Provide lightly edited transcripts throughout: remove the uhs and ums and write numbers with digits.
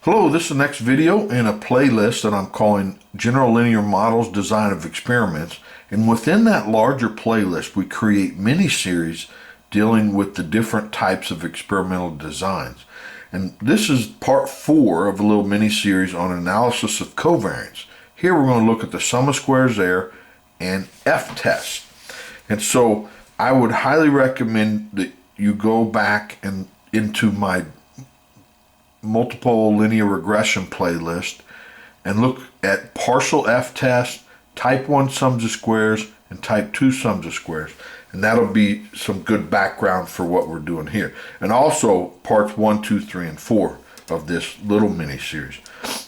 Hello, this is the next video in a playlist that I'm calling General Linear Models Design of Experiments. And within that larger playlist, we create mini-series dealing with the different types of experimental designs. And this is part 4 of a little mini-series on analysis of covariance. Here we're going to look at the sum of squares error and f-test. And so I would highly recommend that you go back and into my multiple linear regression playlist and look at partial f-test, type 1 sums of squares, and type 2 sums of squares. And that'll be some good background for what we're doing here. And also parts 1, 2, 3, and 4 of this little mini series.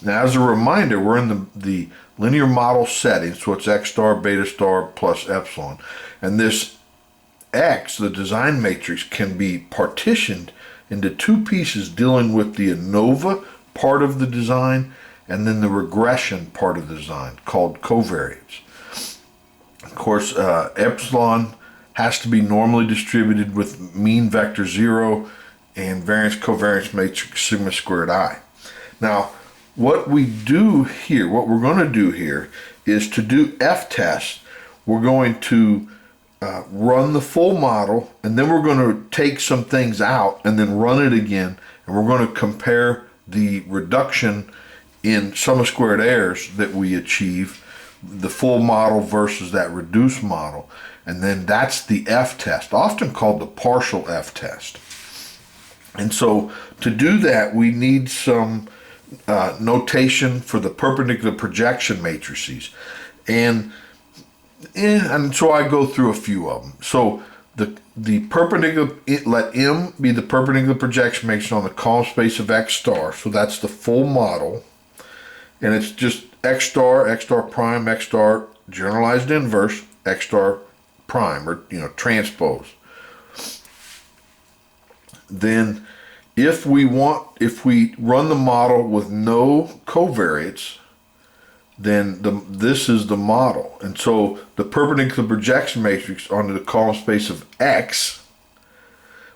Now, as a reminder, we're in the linear model setting, so it's x star, beta star, plus epsilon. And this x, the design matrix, can be partitioned into two pieces dealing with the ANOVA part of the design and then the regression part of the design called covariance. Of course, epsilon has to be normally distributed with mean vector 0 and variance covariance matrix sigma squared I. Now, what we're going to do here is to do f-test. We're going to run the full model, and then we're going to take some things out and then run it again, and we're going to compare the reduction in sum of squared errors that we achieve, the full model versus that reduced model. And then that's the f-test, often called the partial f-test. And so to do that, we need some notation for the perpendicular projection matrices. And so I go through a few of them. So the perpendicular, let M be the perpendicular projection matrix on the column space of x star. So that's the full model. And it's just x star prime, x star generalized inverse, x star prime, or transpose. Then if we run the model with no covariates, then this is the model. And so the perpendicular projection matrix onto the column space of x,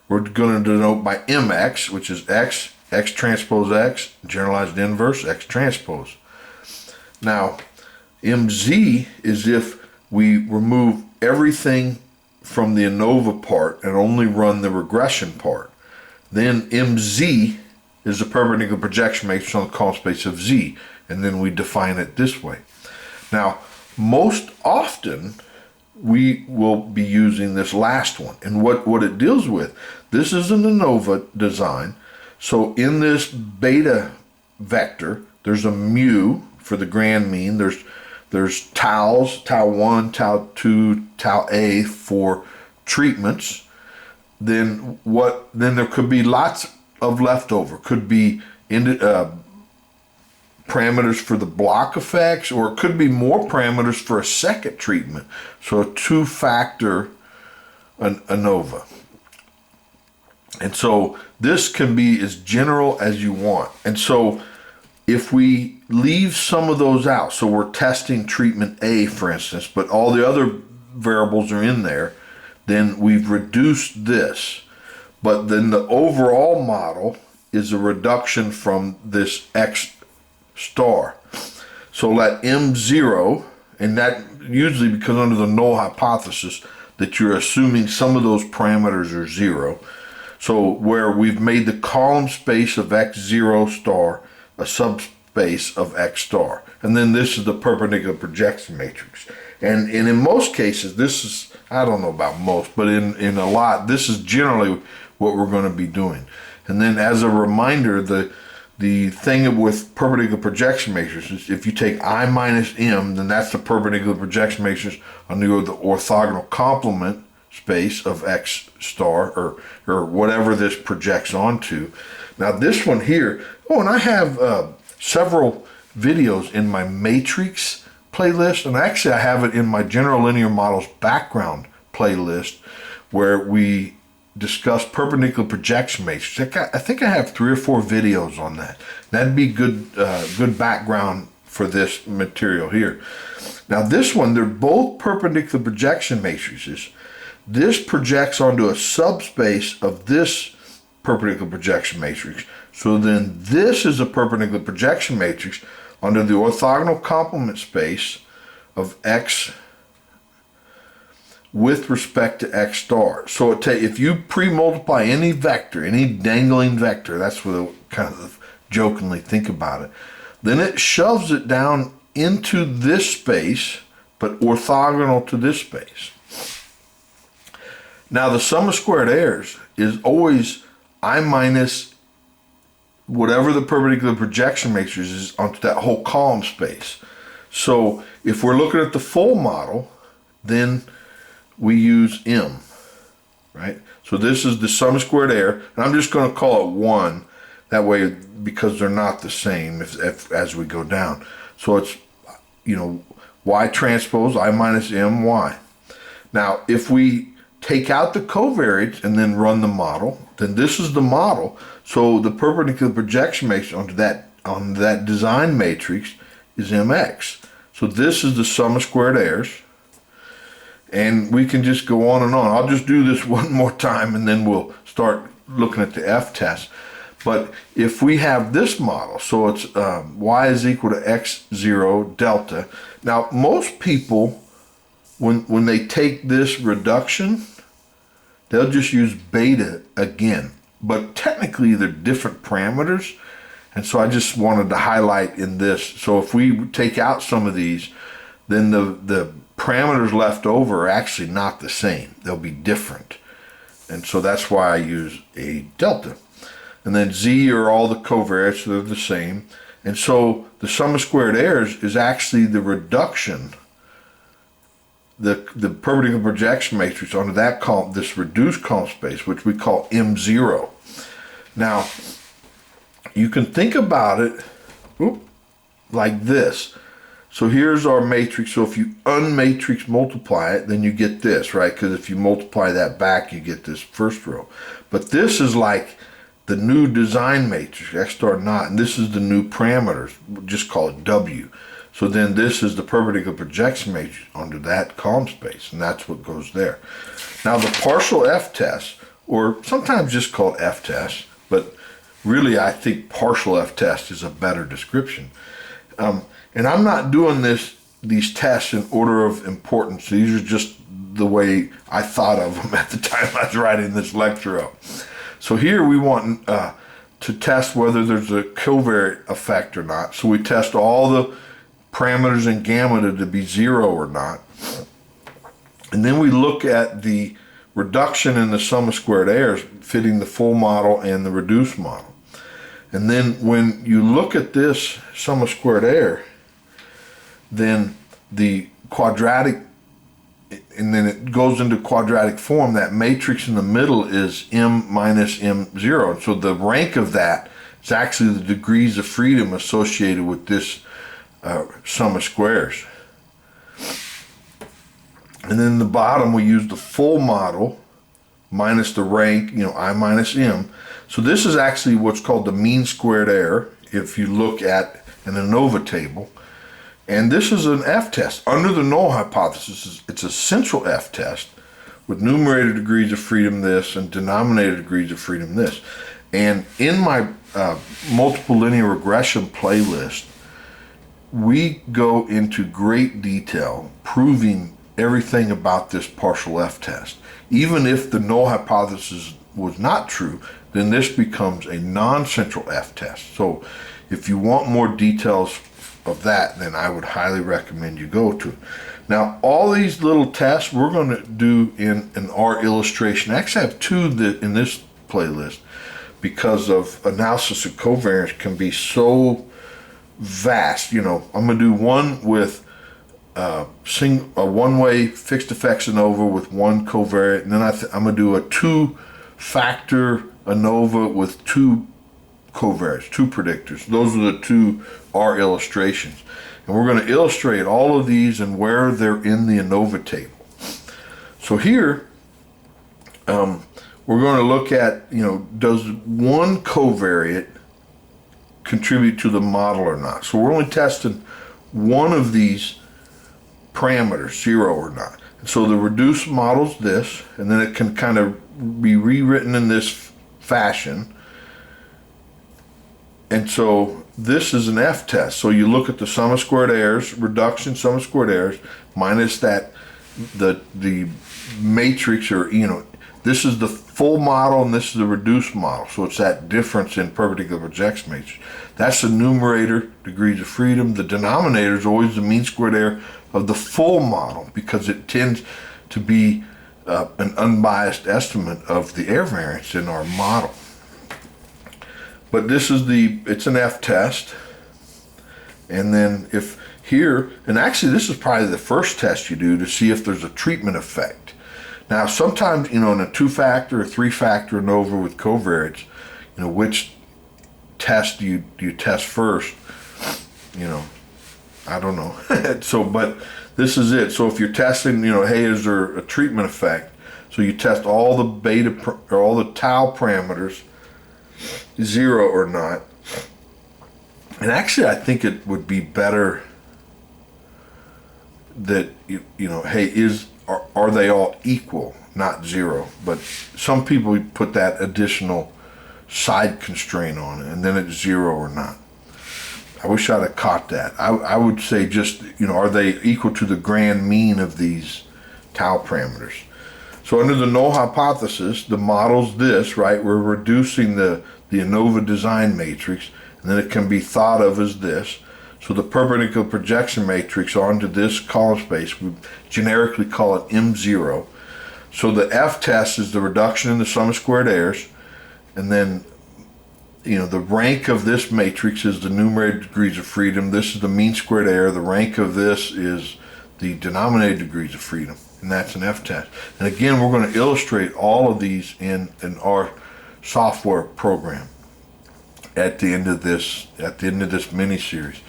we're going to denote by mx, which is x transpose x, generalized inverse, x transpose. Now, mz is if we remove everything from the ANOVA part and only run the regression part. Then mz is the perpendicular projection matrix on the column space of z, and then we define it this way. Now, most often we will be using this last one, and what it deals with, this is an ANOVA design. So in this beta vector, there's a mu for the grand mean. There's taus, tau 1, tau 2, tau a for treatments. Then there could be lots of leftover. Could be parameters for the block effects, or it could be more parameters for a second treatment. So a two-factor ANOVA. And so this can be as general as you want. And so if we leave some of those out, so we're testing treatment A, for instance, but all the other variables are in there, then we've reduced this. But then the overall model is a reduction from this x star. So let M0, and that usually because under the null hypothesis that you're assuming some of those parameters are 0. So where we've made the column space of x0 star a subspace of x star. And then this is the perpendicular projection matrix. And in most cases, this is, I don't know about most, but in a lot, this is generally what we're going to be doing. And then as a reminder, the thing with perpendicular projection matrices, if you take I minus M, then that's the perpendicular projection matrix on the orthogonal complement space of x star, or whatever this projects onto. Now this one here, and I have several videos in my matrix playlist, and actually I have it in my general linear models background playlist where we discuss perpendicular projection matrix. I think I have 3 or 4 videos on that. That'd be good background for this material here. Now this one, they're both perpendicular projection matrices. This projects onto a subspace of this perpendicular projection matrix. So then this is a perpendicular projection matrix under the orthogonal complement space of X with respect to X star. So if you pre-multiply any vector, any dangling vector, that's what I kind of jokingly think about it, then it shoves it down into this space, but orthogonal to this space. Now the sum of squared errors is always I minus whatever the perpendicular projection matrix is onto that whole column space. So if we're looking at the full model, then we use M, right? So this is the sum of squared error, and I'm just going to call it 1, that way, because they're not the same as we go down. So it's, y transpose I minus M y. Now, if we take out the covariance and then run the model, then this is the model. So the perpendicular projection matrix on that design matrix is mx. So this is the sum of squared errors. And we can just go on and on. I'll just do this one more time and then we'll start looking at the f-test. But if we have this model, so it's y is equal to x0 delta. Now, most people, when they take this reduction, they'll just use beta again. But technically, they're different parameters. And so I just wanted to highlight in this. So if we take out some of these, then the parameters left over are actually not the same. They'll be different. And so that's why I use a delta. And then z are all the covariates, they're the same. And so the sum of squared errors is actually the reduction, the perpendicular projection matrix onto that column, this reduced column space, which we call M0. Now, you can think about it like this. So here's our matrix. So if you unmatrix multiply it, then you get this, right? Because if you multiply that back, you get this first row. But this is like the new design matrix, X star naught, and this is the new parameters. We'll just call it W. So then this is the perpendicular projection matrix under that column space, and that's what goes there. Now the partial f-test, or sometimes just called f-test, but really I think partial f-test is a better description. And I'm not doing these tests in order of importance. These are just the way I thought of them at the time I was writing this lecture up. So here we want to test whether there's a covariate effect or not. So we test all the parameters in gamma to be 0 or not. And then we look at the reduction in the sum of squared errors fitting the full model and the reduced model. And then when you look at this sum of squared error, then the quadratic, and then it goes into quadratic form, that matrix in the middle is M minus M0. So the rank of that is actually the degrees of freedom associated with this sum of squares. And then in the bottom, we use the full model minus the rank, I minus M. So this is actually what's called the mean squared error if you look at an ANOVA table. And this is an f-test. Under the null hypothesis, it's a central f-test with numerator degrees of freedom this and denominator degrees of freedom this. And in my multiple linear regression playlist, we go into great detail proving everything about this partial f-test. Even if the null hypothesis was not true, then this becomes a non-central f-test. So if you want more details of that, then I would highly recommend you go to it. Now, all these little tests we're going to do in our illustration. I actually have two in this playlist because of analysis of covariance can be so vast. I'm going to do one with a one-way fixed effects ANOVA with one covariant, and then I'm going to do a two-factor ANOVA with two covariates, two predictors. Those are the two R illustrations. And we're going to illustrate all of these and where they're in the ANOVA table. So here, we're going to look at, does one covariate contribute to the model or not? So we're only testing one of these parameters, 0 or not. And so the reduced model's this, and then it can kind of be rewritten in this fashion. And so this is an f-test. So you look at the sum of squared errors, reduction sum of squared errors, minus that, the matrix, or, you know, this is the full model and this is the reduced model. So it's that difference in perpendicular projection matrix. That's the numerator, degrees of freedom. The denominator is always the mean squared error of the full model, because it tends to be an unbiased estimate of the error variance in our model. But this is it's an f-test. And then if here, and actually this is probably the first test you do to see if there's a treatment effect. Now sometimes, you know, in a 2-factor or 3-factor ANOVA with covariance, you know, which test do you test first? You know, I don't know. So, but this is it. So if you're testing, you know, hey, is there a treatment effect? So you test all the beta or all the tau parameters, 0 or not. And actually, I think it would be better that you know, hey, are they all equal, not 0? But some people put that additional side constraint on it, and then it's 0 or not. I wish I'd have caught that. I would say just, you know, are they equal to the grand mean of these tau parameters? So under the null hypothesis, the model's this, right? We're reducing the ANOVA design matrix, and then it can be thought of as this. So the perpendicular projection matrix onto this column space, we generically call it M0. So the f-test is the reduction in the sum of squared errors, and then, you know, the rank of this matrix is the numerator degrees of freedom. This is the mean squared error. The rank of this is the denominator degrees of freedom, and that's an f-test. And again, we're going to illustrate all of these in our software program at the end of this mini series.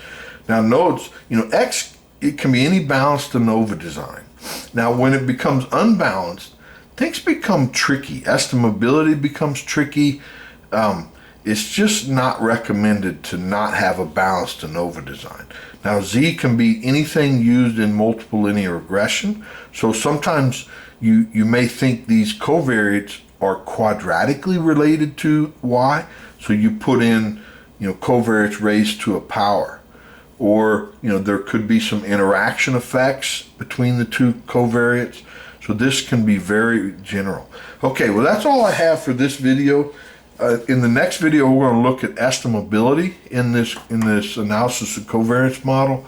Now notice, you know, X, it can be any balanced ANOVA design. Now when it becomes unbalanced, things become tricky. Estimability becomes tricky. It's just not recommended to not have a balanced ANOVA design. Now Z can be anything used in multiple linear regression. So sometimes you may think these covariates are quadratically related to Y. So you put in, you know, covariates raised to a power. Or, you know, there could be some interaction effects between the two covariates. So this can be very general. Okay, well that's all I have for this video. In the next video, we're going to look at estimability in this analysis of covariance model.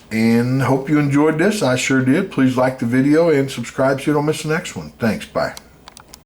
And hope you enjoyed this. I sure did. Please like the video and subscribe so you don't miss the next one. Thanks. Bye.